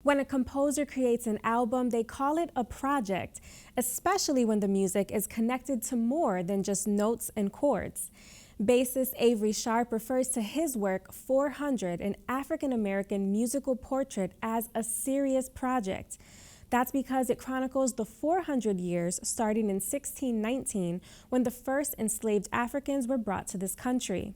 When a composer creates an album, they call it a project, especially when the music is connected to more than just notes and chords. Bassist Avery Sharpe refers to his work, 400, an African-American musical portrait, as a serious project. That's because it chronicles the 400 years starting in 1619, when the first enslaved Africans were brought to this country.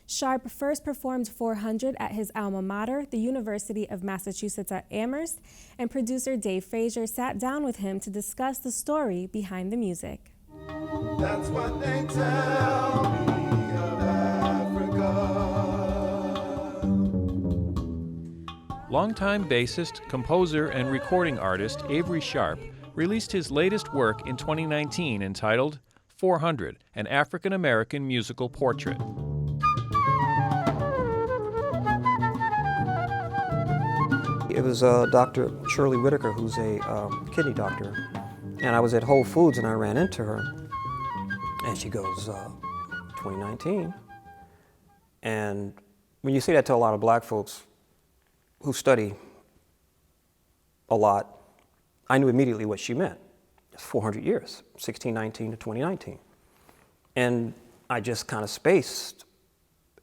Sharpe first performed 400 at his alma mater, the University of Massachusetts at Amherst, and producer Dave Fraser sat down with him to discuss the story behind the music. That's what they tell me of Africa. Longtime bassist, composer, and recording artist Avery Sharpe released his latest work in 2019 entitled 400, an African-American musical portrait. It was Dr. Shirley Whitaker, who's a kidney doctor, and I was at Whole Foods and I ran into her, and she goes, 2019. And when you say that to a lot of black folks who study a lot, I knew immediately what she meant. It's 400 years, 1619 to 2019. And I just kind of spaced.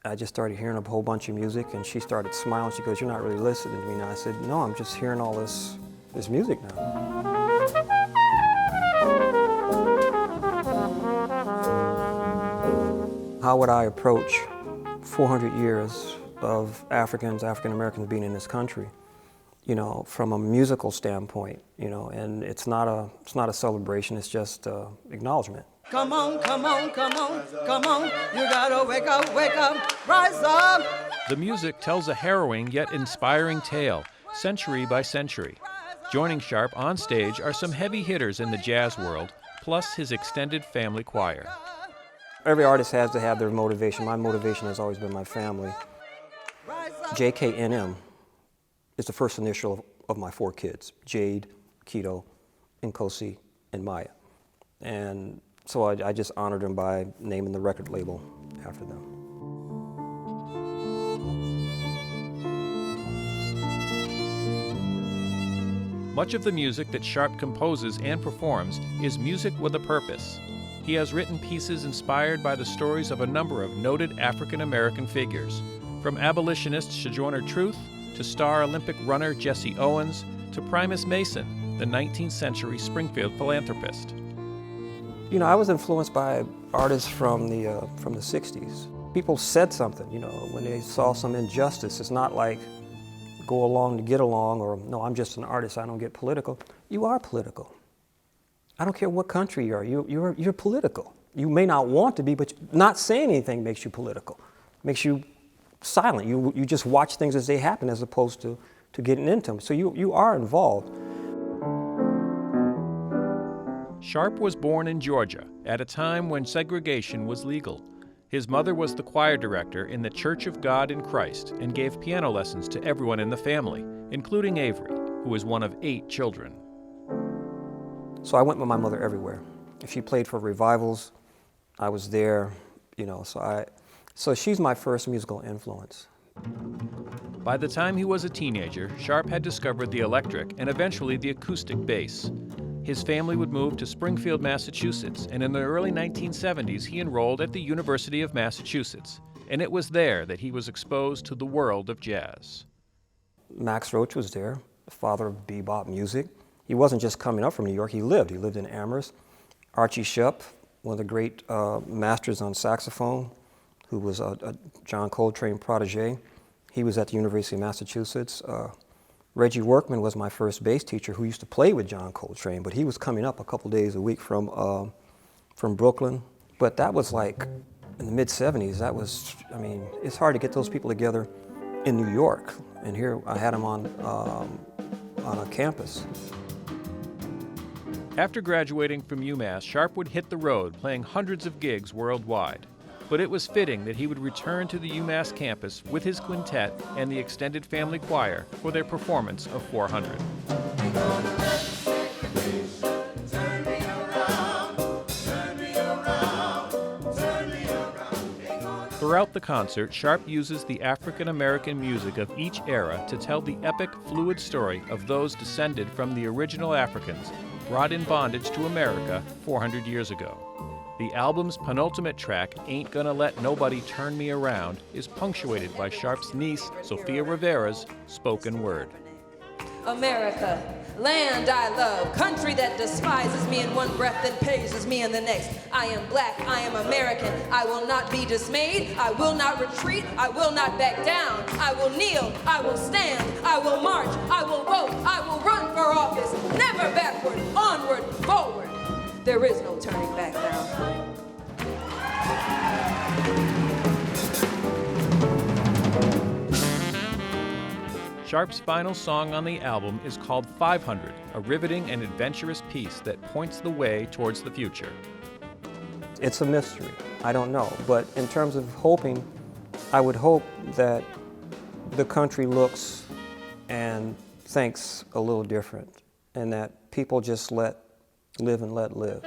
I just started hearing a whole bunch of music, and she started smiling. She goes, "You're not really listening to me now." I said, "No, I'm just hearing all this music now." How would I approach 400 years of African Americans being in this country, you know, from a musical standpoint, you know? And it's not a celebration, it's just acknowledgement. Come on, come on, come on, come on, you gotta wake up, rise up. The music tells a harrowing yet inspiring tale, century by century. Joining Sharpe on stage are some heavy hitters in the jazz world, plus his extended family choir. Every artist has to have their motivation. My motivation has always been my family. JKNM is the first initial of my 4 kids, Jade, Keto, Nkosi, and Maya. And so I just honored them by naming the record label after them. Much of the music that Sharpe composes and performs is music with a purpose. He has written pieces inspired by the stories of a number of noted African-American figures, from abolitionist Sojourner Truth to star Olympic runner Jesse Owens to Primus Mason, the 19th century Springfield philanthropist. You know, I was influenced by artists from the 60s. People said something, you know, when they saw some injustice. It's not like go along to get along, or no, I'm just an artist, I don't get political. You are political. I don't care what country you are, you're political. You may not want to be, but not saying anything makes you political. Makes you silent. You just watch things as they happen as opposed to getting into them. So you are involved. Sharpe was born in Georgia at a time when segregation was legal. His mother was the choir director in the Church of God in Christ and gave piano lessons to everyone in the family, including Avery, who is one of 8 children. So I went with my mother everywhere. If she played for revivals, I was there, you know, so she's my first musical influence. By the time he was a teenager, Sharpe had discovered the electric and eventually the acoustic bass. His family would move to Springfield, Massachusetts, and in the early 1970s he enrolled at the University of Massachusetts, and it was there that he was exposed to the world of jazz. Max Roach was there, the father of bebop music. He wasn't just coming up from New York, he lived in Amherst. Archie Shepp, one of the great masters on saxophone, who was a John Coltrane protege. He was at the University of Massachusetts. Reggie Workman was my first bass teacher, who used to play with John Coltrane, but he was coming up a couple days a week from Brooklyn. But that was like in the mid-'70s. That was, I mean, it's hard to get those people together in New York. And here I had them on a campus. After graduating from UMass, Sharpe would hit the road, playing hundreds of gigs worldwide. But it was fitting that he would return to the UMass campus with his quintet and the extended family choir for their performance of 400. Throughout the concert, Sharpe uses the African American music of each era to tell the epic, fluid story of those descended from the original Africans brought in bondage to America 400 years ago. The album's penultimate track, Ain't Gonna Let Nobody Turn Me Around, is punctuated by Sharpe's niece, Sophia Rivera's, spoken word. America, land I love, country that despises me in one breath and praises me in the next. I am black, I am American, I will not be dismayed, I will not retreat, I will not back down. I will kneel, I will stand, I will march, I will vote, I will run for office, never backward, onward, forward. There is no turning back now. Sharpe's final song on the album is called 500, a riveting and adventurous piece that points the way towards the future. It's a mystery. I don't know. But in terms of hoping, I would hope that the country looks and thinks a little different, and that people just let live and let live.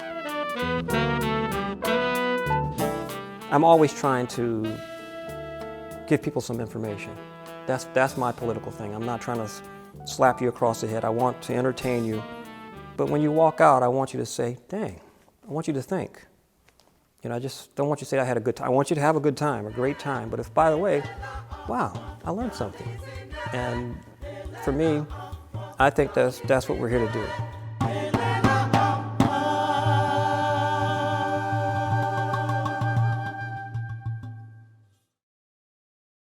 I'm always trying to give people some information. That's my political thing. I'm not trying to slap you across the head. I want to entertain you. But when you walk out, I want you to say, dang, I want you to think. You know, I just don't want you to say I had a good time. I want you to have a good time, a great time. But if, by the way, wow, I learned something. And for me, I think that's what we're here to do.